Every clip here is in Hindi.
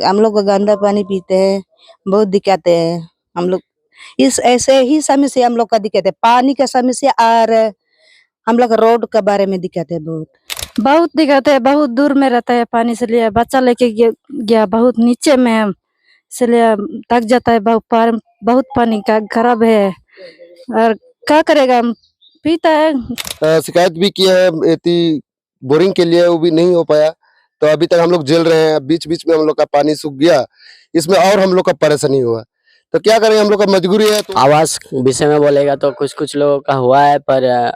हम लोग गंदा पानी पीते हैं, बहुत दिक्कत है। हम लोग इस ऐसे ही समस्या हम लोग का दिक्कत है, पानी का समस्या और हम लोग रोड के बारे में दिक्कत है बहुत। बहुत दिक्कत है, बहुत दूर में रहता है पानी, इसलिए बच्चा लेके गया बहुत नीचे में है, इसलिए थक जाता है। बहुत पानी का खराब है और क्या करेगा, हम पीता है। शिकायत भी की है बोरिंग के लिए, वो भी नहीं हो पाया, तो अभी तक हम लोग झेल रहे हैं। बीच बीच में हम लोग का पानी सूख गया, इसमें और हम लोग का परेशानी हुआ, तो क्या करें, हम लोग का मजबूरी है। तो आवास विषय में बोलेगा तो कुछ कुछ लोगों का हुआ है, पर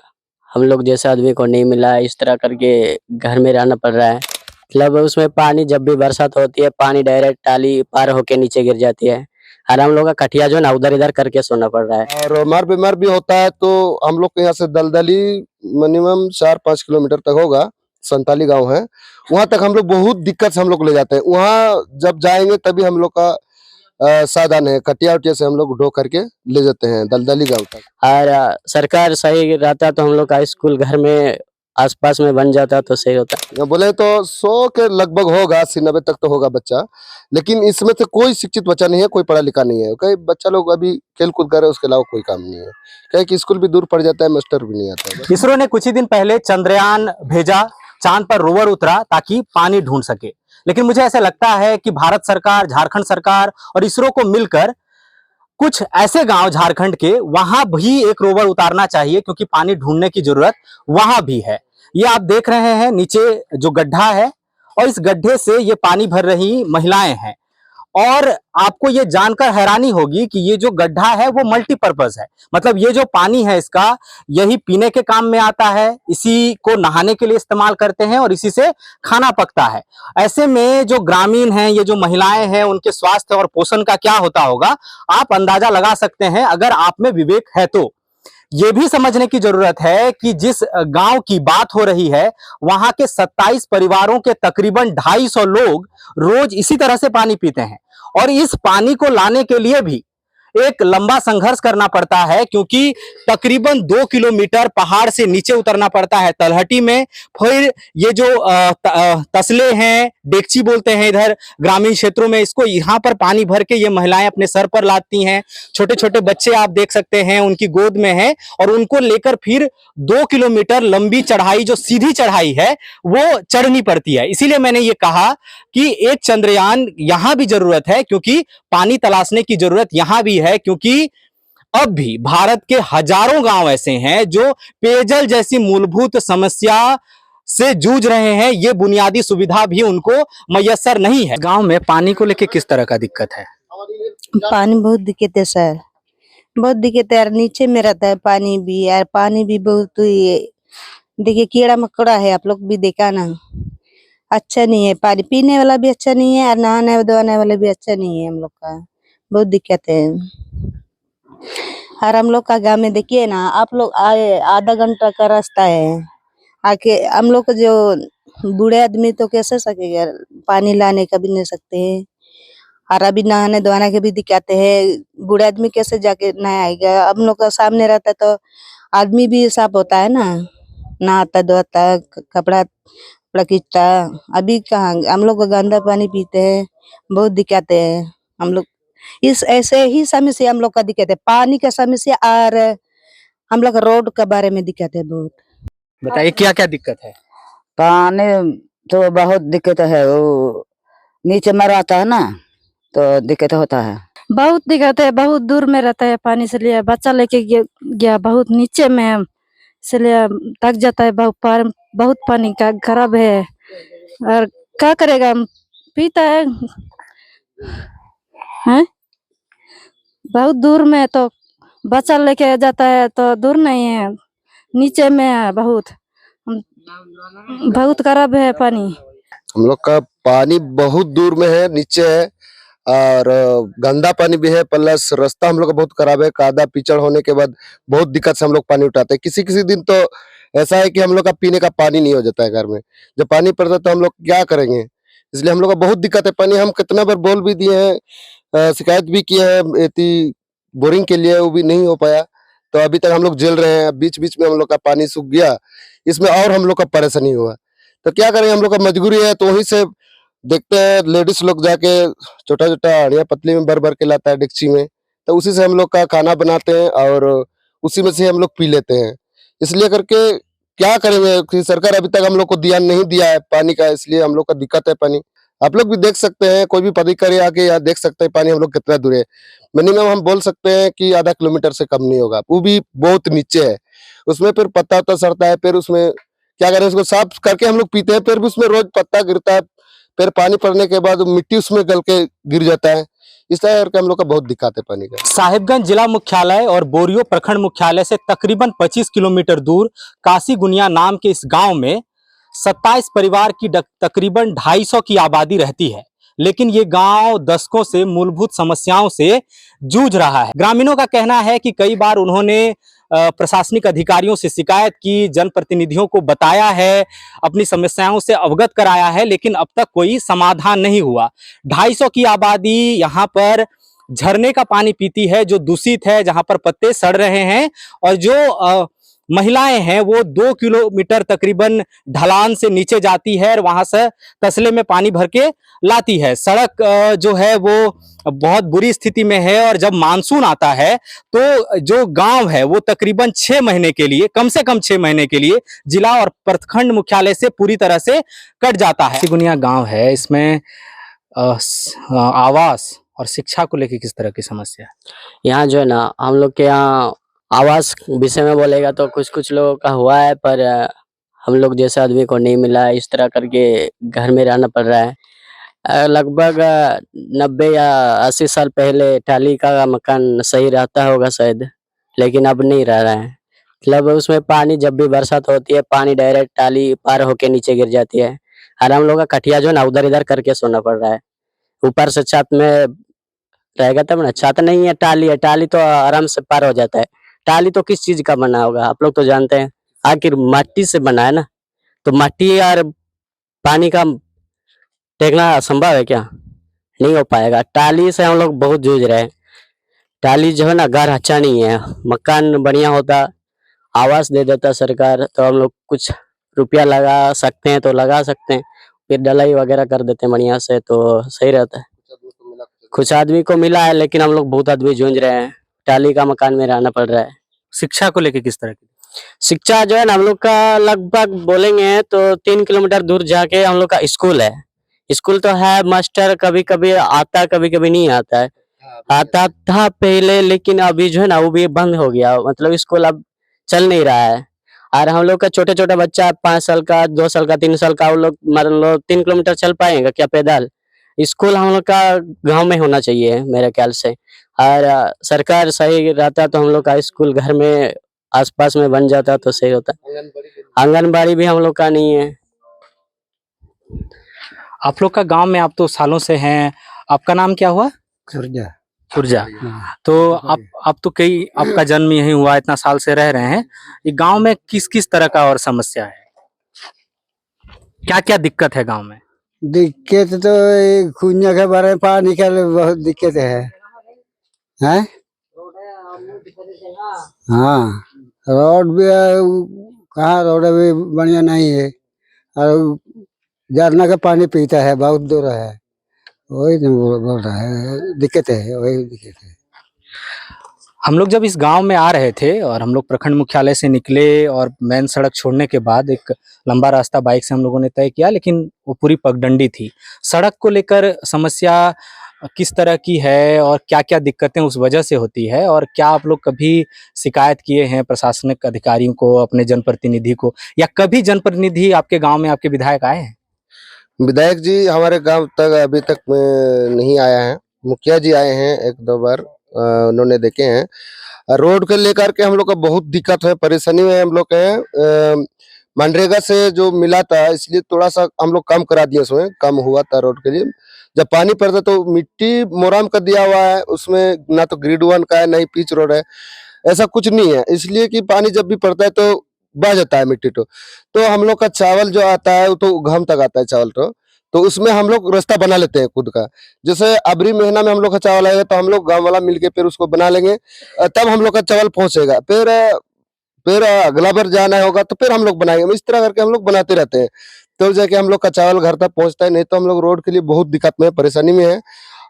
हम लोग जैसे आदमी को नहीं मिला, इस तरह करके घर में रहना पड़ रहा है। मतलब उसमें पानी जब भी बरसात होती है, पानी डायरेक्ट टाली पार होके नीचे गिर जाती है, और हम लोग का कटिया जो है ना उधर इधर करके सोना पड़ रहा है। और मार बीमार भी होता है, तो हम लोग के यहाँ से दलदली मिनिमम 4-5 किलोमीटर तक होगा, संताली गांव है, वहां तक हम लोग बहुत दिक्कत से हम लोग ले जाते हैं। वहां जब जाएंगे तभी हम लोग का साधन है, कटिया उटिया से हम लोग ढो करके ले जाते हैं दलदली गांव तक। और सरकार सही रहता तो हम लोग का स्कूल घर में आसपास में बन जाता तो सही होता। बोले तो 100 के लगभग होगा, 80-90 तक तो होगा बच्चा, लेकिन इसमें से कोई शिक्षित बच्चा नहीं है, कोई पढ़ा लिखा नहीं है। कई बच्चा लोग अभी खेल कूद कर रहे हैं, उसके अलावा कोई काम नहीं है। कहीं कि स्कूल भी दूर पड़ जाता है, मास्टर भी नहीं आता है। इसरो ने कुछ ही दिन पहले चंद्रयान भेजा, चांद पर रोवर उतरा ताकि पानी ढूंढ सके, लेकिन मुझे ऐसा लगता है कि भारत सरकार, झारखंड सरकार और इसरो को मिलकर कुछ ऐसे गांव झारखंड के वहां भी एक रोवर उतारना चाहिए, क्योंकि पानी ढूंढने की जरूरत वहां भी है। ये आप देख रहे हैं नीचे जो गड्ढा है, और इस गड्ढे से ये पानी भर रही महिलाएं हैं। और आपको ये जानकर हैरानी होगी कि ये जो गड्ढा है वो मल्टीपर्पज है। मतलब ये जो पानी है इसका, यही पीने के काम में आता है, इसी को नहाने के लिए इस्तेमाल करते हैं और इसी से खाना पकता है। ऐसे में जो ग्रामीण हैं, ये जो महिलाएं हैं, उनके स्वास्थ्य और पोषण का क्या होता होगा, आप अंदाजा लगा सकते हैं अगर आप में विवेक है तो। ये भी समझने की जरूरत है कि जिस गांव की बात हो रही है, वहां के 27 परिवारों के तकरीबन 250 लोग रोज इसी तरह से पानी पीते हैं। और इस पानी को लाने के लिए भी एक लंबा संघर्ष करना पड़ता है, क्योंकि तकरीबन 2 किलोमीटर पहाड़ से नीचे उतरना पड़ता है तलहटी में। फिर ये जो तसले हैं, डेगची बोलते हैं इधर ग्रामीण क्षेत्रों में, इसको यहाँ पर पानी भर के ये महिलाएं अपने सर पर लाती हैं। छोटे छोटे बच्चे आप देख सकते हैं, उनकी गोद में है, और उनको लेकर फिर 2 किलोमीटर लंबी चढ़ाई, जो सीधी चढ़ाई है, वो चढ़नी पड़ती है। इसीलिए मैंने ये कहा कि एक चंद्रयान यहां भी जरूरत है, क्योंकि पानी तलाशने की जरूरत यहां भी है, क्योंकि अब भी भारत के हजारों गांव ऐसे हैं जो पेयजल जैसी मूलभूत समस्या से जूझ रहे हैं। ये बुनियादी सुविधा भी उनको मयसर नहीं है। गांव में पानी को लेकर किस तरह का दिक्कत है? पानी बहुत दिक्कत है सर, बहुत दिक्कत है यार। नीचे में रहता है पानी भी यार, पानी भी बहुत देखिए कीड़ा मकोड़ा है, आप लोग भी देखा ना, अच्छा नहीं है। पानी पीने वाला भी अच्छा नहीं है और नहाने धोने वाला भी अच्छा नहीं है। हम लोग का बहुत दिक्कत है। और हम लोग का गांव में देखिए ना, आप लोग आए, आधा घंटा का रास्ता है, आके हम लोग जो बूढ़े आदमी तो कैसे सकेगा, पानी लाने का भी नहीं सकते हैं। और अभी नहाने धोने के भी दिक्कत है, बूढ़े आदमी कैसे जाके नहाएगा। हम लोग का सामने रहता तो आदमी भी साफ होता है ना, नहाता धोता, कपड़ा खींचता। अभी कहाँ, हम लोग गंदा पानी पीते हैं, बहुत दिक्कत है। हम लोग इस ऐसे ही समस्या हम लोग का दिक्कत है, पानी का समस्या और हम लोग रोड के बारे में दिक्कत है बहुत। बताइए क्या क्या दिक्कत है? पानी तो बहुत दिक्कत है, वो नीचे में रहता है ना, तो दिक्कत होता है। बहुत दिक्कत है, बहुत दूर में रहता है पानी, इसलिए बच्चा लेके गया बहुत नीचे में है, इसलिए थक जाता है। बहुत पानी का खराब है और क्या करेगा, हम पीता है। बहुत दूर में तो बच्चा लेके जाता है, तो दूर नहीं है, नीचे में है, बहुत खराब है पानी। हम लोग का पानी बहुत दूर में है, नीचे है, और गंदा पानी भी है, प्लस रास्ता हम लोग का बहुत खराब है। कादा कीचड़ होने के बाद बहुत दिक्कत से हम लोग पानी उठाते हैं। किसी किसी दिन तो ऐसा है कि हम लोग का पीने का पानी नहीं हो जाता है घर में। जब पानी पड़ता है तो हम लोग क्या करेंगे, इसलिए हम लोग का बहुत दिक्कत है। पानी हम कितना बार बोल भी दिए हैं, शिकायत भी की है बोरिंग के लिए, वो भी नहीं हो पाया, तो अभी तक हम लोग झेल रहे हैं। बीच बीच में हम लोग का पानी सूख गया, इसमें और हम लोग का परेशानी हुआ, तो क्या करें, हम लोग का मजबूरी है। तो वहीं से देखते हैं लेडीज लोग जाके छोटा छोटा हड़िया पतली में भर भर के लाता है डेगची में, तो उसी से हम लोग का खाना बनाते हैं और उसी में से हम लोग पी लेते हैं। इसलिए करके क्या करेंगे कि सरकार अभी तक हम लोग को ध्यान नहीं दिया है पानी का, इसलिए हम लोग का दिक्कत है पानी। आप लोग भी देख सकते हैं, कोई भी पदाधिकारी आके यहाँ देख सकते हैं पानी हम लोग कितना दूर है। मिनिमम हम बोल सकते हैं कि आधा किलोमीटर से कम नहीं होगा, वो भी बहुत नीचे है। उसमें फिर पत्ता वत्ता सड़ता है, फिर उसमें क्या करें, उसको साफ करके हम लोग पीते हैं, फिर भी उसमें रोज पत्ता गिरता है, फिर पानी पड़ने के बाद मिट्टी उसमें गल के गिर जाता है। इस तरह करके हम लोग का बहुत दिक्कत है पानी का। साहिबगंज जिला मुख्यालय और बोरियो प्रखंड मुख्यालय से तकरीबन 25 किलोमीटर दूर काशी गुनिया नाम के इस गांव में 27 परिवार की तकरीबन 250 की आबादी रहती है। लेकिन ये गांव दशकों से मूलभूत समस्याओं से जूझ रहा है। ग्रामीणों का कहना है कि कई बार उन्होंने प्रशासनिक अधिकारियों से शिकायत की, जनप्रतिनिधियों को बताया है, अपनी समस्याओं से अवगत कराया है, लेकिन अब तक कोई समाधान नहीं हुआ। 250 की आबादी यहाँ पर झरने का पानी पीती है जो दूषित है, जहां पर पत्ते सड़ रहे हैं, और जो महिलाएं हैं वो 2 किलोमीटर तकरीबन ढलान से नीचे जाती है और वहां से तसले में पानी भर के लाती है। सड़क जो है वो बहुत बुरी स्थिति में है, और जब मानसून आता है तो जो गांव है वो तकरीबन 6 महीने के लिए, कम से कम 6 महीने के लिए जिला और प्रखंड मुख्यालय से पूरी तरह से कट जाता है। सिगुनिया गांव है, इसमें आवास और शिक्षा को लेकर किस तरह की समस्या है? यहाँ जो है ना, हम लोग के यहाँ आवास विषय में बोलेगा तो कुछ कुछ लोगों का हुआ है, पर हम लोग जैसे आदमी को नहीं मिला है। इस तरह करके घर में रहना पड़ रहा है। लगभग 90 या 80 साल पहले टाली का मकान सही रहता होगा शायद, लेकिन अब नहीं रह रहा है। मतलब उसमें पानी जब भी बरसात होती है, पानी डायरेक्ट टाली पार होके नीचे गिर जाती है, और हम लोग का खटिया जो है ना उधर इधर करके सोना पड़ रहा है। ऊपर से छत में रहेगा तब ना, छत नहीं है, टाली है। टाली तो आराम से पार हो जाता है। टाली तो किस चीज का बना होगा आप लोग तो जानते हैं, आखिर माटी से बना है ना, तो माटी और पानी का टेकना संभव है क्या? नहीं हो पाएगा। टाली से हम लोग बहुत जूझ रहे हैं। टाली जो है ना घर अच्छा नहीं है। मकान बढ़िया होता, आवास दे देता सरकार, तो हम लोग कुछ रुपया लगा सकते हैं तो लगा सकते हैं, फिर ढलाई वगैरह कर देते हैं बढ़िया से तो सही रहता है। कुछ आदमी को मिला है, लेकिन हम लोग बहुत आदमी जूझ रहे हैं। टाली का मकान में रहना पड़ रहा है। शिक्षा को लेकर किस तरह की? शिक्षा जो है ना, हम लोग का लगभग बोलेंगे तो 3 किलोमीटर दूर जाके हम लोग का स्कूल है। स्कूल तो है, मास्टर कभी कभी आता, कभी कभी नहीं आता है। आता था पहले, लेकिन अभी जो है ना वो भी बंद हो गया। मतलब स्कूल अब चल नहीं रहा है। और हम लोग का छोटे छोटे बच्चा 5 साल का, 2 साल का, 3 साल का, वो लोग मान लो 3 किलोमीटर चल पाएंगे क्या पैदल? स्कूल हम लोग का गांव में होना चाहिए मेरे ख्याल से। और सरकार सही रहता तो हम लोग का स्कूल घर में आसपास में बन जाता तो सही होता। आंगनबाड़ी भी हम लोग का नहीं है। आप लोग का गांव में आप तो सालों से हैं। आपका नाम क्या हुआ? खुर्जा। तो आप तो कई, आपका जन्म यहीं हुआ, इतना साल से रह रहे हैं। ये गांव में किस किस तरह का और समस्या है? क्या क्या दिक्कत है गांव में? दिक्कत तो खुनिया के बारे में पानी का बहुत दिक्कत है। हैं? हाँ, रोड भी कहाँ, रोड भी बढ़िया नहीं है, और झरना का पानी पीता है, बहुत दूर है। वही तो बोल रहा है, दिक्कत है, वही दिक्कत है। हम लोग जब इस गांव में आ रहे थे और हम लोग प्रखंड मुख्यालय से निकले और मेन सड़क छोड़ने के बाद एक लंबा रास्ता बाइक से हम लोगों ने तय किया, लेकिन वो पूरी पगडंडी थी। सड़क को लेकर समस्या किस तरह की है और क्या क्या दिक्कतें उस वजह से होती है, और क्या आप लोग कभी शिकायत किए हैं प्रशासनिक अधिकारियों को, अपने जनप्रतिनिधि को, या कभी जनप्रतिनिधि आपके गाँव में, आपके विधायक आए हैं? विधायक जी हमारे गांव तक अभी तक नहीं आया है। मुखिया जी आए हैं 1-2 बार, उन्होंने देखे हैं। रोड के लेकर के हम लोग का बहुत दिक्कत है, परेशानी में हम लोग है। मनरेगा से जो मिला था, इसलिए थोड़ा सा हम लोग कम करा दिए, उसमें कम हुआ था रोड के लिए। जब पानी पड़ता तो मिट्टी मोराम का दिया हुआ है, उसमें ना तो ग्रेड 1 का है, ना ही पिच रोड है, ऐसा कुछ नहीं है। इसलिए कि पानी जब भी पड़ता है तो बह जाता है मिट्टी। तो हम लोग का चावल जो आता है वो तो घम तक आता है चावल, तो उसमें हम लोग रास्ता बना लेते हैं खुद का। जैसे अबरी महीना में हम लोग का चावल आएगा तो हम लोग गांव वाला मिलके फिर उसको बना लेंगे, तब हम लोग का चावल पहुंचेगा। फिर अगला बार जाना होगा तो फिर हम लोग बनाएंगे। इस तरह करके हम लोग बनाते रहते हैं। तब जाके हम लोग का चावल घर तक पहुंचता है, नहीं तो हम लोग रोड के लिए बहुत दिक्कत में परेशानी में है।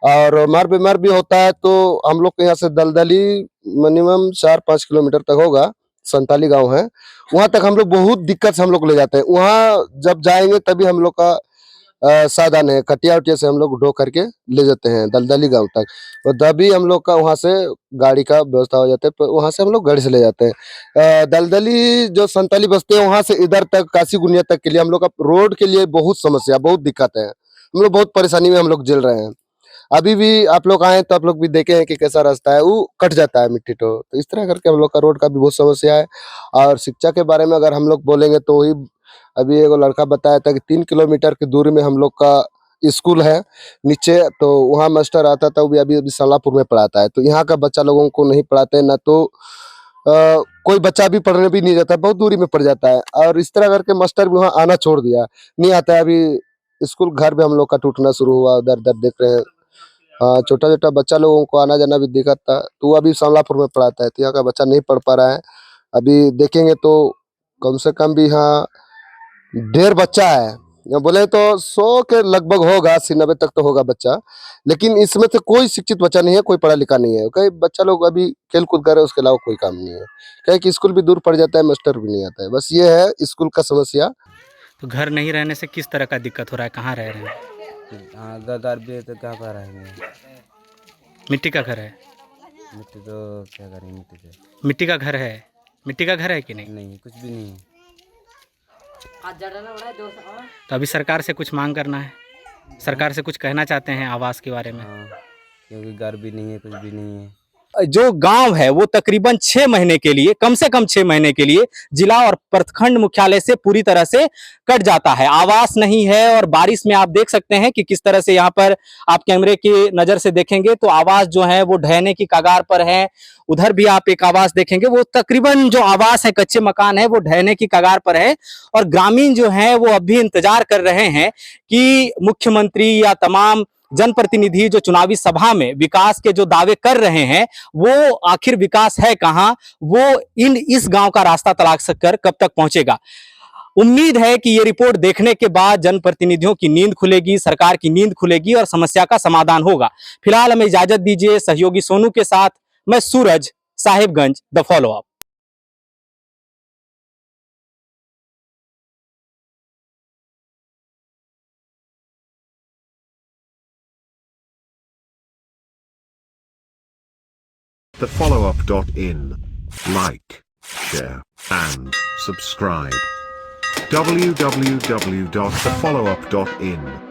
और मार बीमार भी होता है तो हम लोग के यहाँ से दलदली मिनिमम 4-5 किलोमीटर तक होगा, संताली गांव है, वहां तक हम लोग बहुत दिक्कत से हम लोग ले जाते हैं। वहां जब जाएंगे तभी हम लोग का साधन है, कटिया उटिया से हम लोग ढो करके ले जाते हैं दलदली गांव तक, और तभी हम लोग का वहां से गाड़ी का व्यवस्था हो जाता है, तो वहां से हम लोग गाड़ी से ले जाते हैं। दलदली जो संताली बस्ती है वहां से इधर तक काशी गुनिया तक के लिए हम लोग का रोड के लिए बहुत समस्या, बहुत दिक्कत है, हम लोग बहुत परेशानी में हम लोग झेल रहे हैं। अभी भी आप लोग आए तो आप लोग भी देखे हैं कि कैसा रास्ता है, वो कट जाता है मिट्टी तो इस तरह करके हम लोग का रोड का भी बहुत समस्या है। और शिक्षा के बारे में अगर हम लोग बोलेंगे तो वही अभी एगो लड़का बताया था कि 3 किलोमीटर की दूरी में हम लोग का स्कूल है नीचे, तो वहाँ मास्टर आता था, वो भी अभी अभी सलापुर में पढ़ाता है, तो यहाँ का बच्चा लोगों को नहीं पढ़ाते, ना तो कोई बच्चा भी पढ़ने भी नहीं जाता, बहुत दूरी में पड़ जाता है। और इस तरह करके मास्टर भी वहाँ आना छोड़ दिया, नहीं आता है। अभी स्कूल घर भी हम लोग का टूटना शुरू हुआ, उधर उधर देख रहे हैं। छोटा छोटा बच्चा लोगों को आना जाना भी दिक्कत था, तो वो अभी सलापुर में पढ़ाता है, तो यहाँ का बच्चा नहीं पढ़ पा रहा है। अभी देखेंगे तो कम से कम भी यहाँ 1.5 बच्चा है, या बोले तो 100 के लगभग होगा, 80-90 तक तो होगा बच्चा, लेकिन इसमें से कोई शिक्षित बच्चा नहीं है, कोई पढ़ा लिखा नहीं है। कई बच्चा लोग अभी खेल कूद कर रहे हैं, उसके अलावा कोई काम नहीं है, कहीं कि स्कूल भी दूर पड़ जाता है, मास्टर भी नहीं आता है, बस ये है स्कूल का समस्या। तो घर नहीं रहने से किस तरह का दिक्कत हो रहा है, कहाँ रह रहे हैं? हाँ, घर भी है तो कहाँ पर रहेंगे? मिट्टी का घर है? मिट्टी तो क्या करेंगे मिट्टी से? मिट्टी का घर है? मिट्टी का घर है कि नहीं? नहीं, कुछ भी नहीं है। तो अभी सरकार से कुछ मांग करना है, सरकार से कुछ कहना चाहते हैं आवास के बारे में? हाँ, क्योंकि घर भी नहीं है, कुछ भी नहीं है। जो गांव है वो तकरीबन 6 महीने के लिए, कम से कम 6 महीने के लिए जिला और प्रखंड मुख्यालय से पूरी तरह से कट जाता है, आवास नहीं है। और बारिश में आप देख सकते हैं कि किस तरह से यहाँ पर आप कैमरे की नजर से देखेंगे तो आवास जो है वो ढहने की कगार पर है। उधर भी आप एक आवास देखेंगे, वो तकरीबन जो आवास है, कच्चे मकान है, वो ढहने की कगार पर है। और ग्रामीण जो है वो अभी इंतजार कर रहे हैं कि मुख्यमंत्री या तमाम जनप्रतिनिधि जो चुनावी सभा में विकास के जो दावे कर रहे हैं वो आखिर विकास है कहां, वो इस गांव का रास्ता तलाश कर कब तक पहुंचेगा। उम्मीद है कि ये रिपोर्ट देखने के बाद जनप्रतिनिधियों की नींद खुलेगी, सरकार की नींद खुलेगी और समस्या का समाधान होगा। फिलहाल हमें इजाजत दीजिए, सहयोगी सोनू के साथ मैं Suraj, Sahibganj, the follow up. thefollowup.in. Like, share, and subscribe. www.thefollowup.in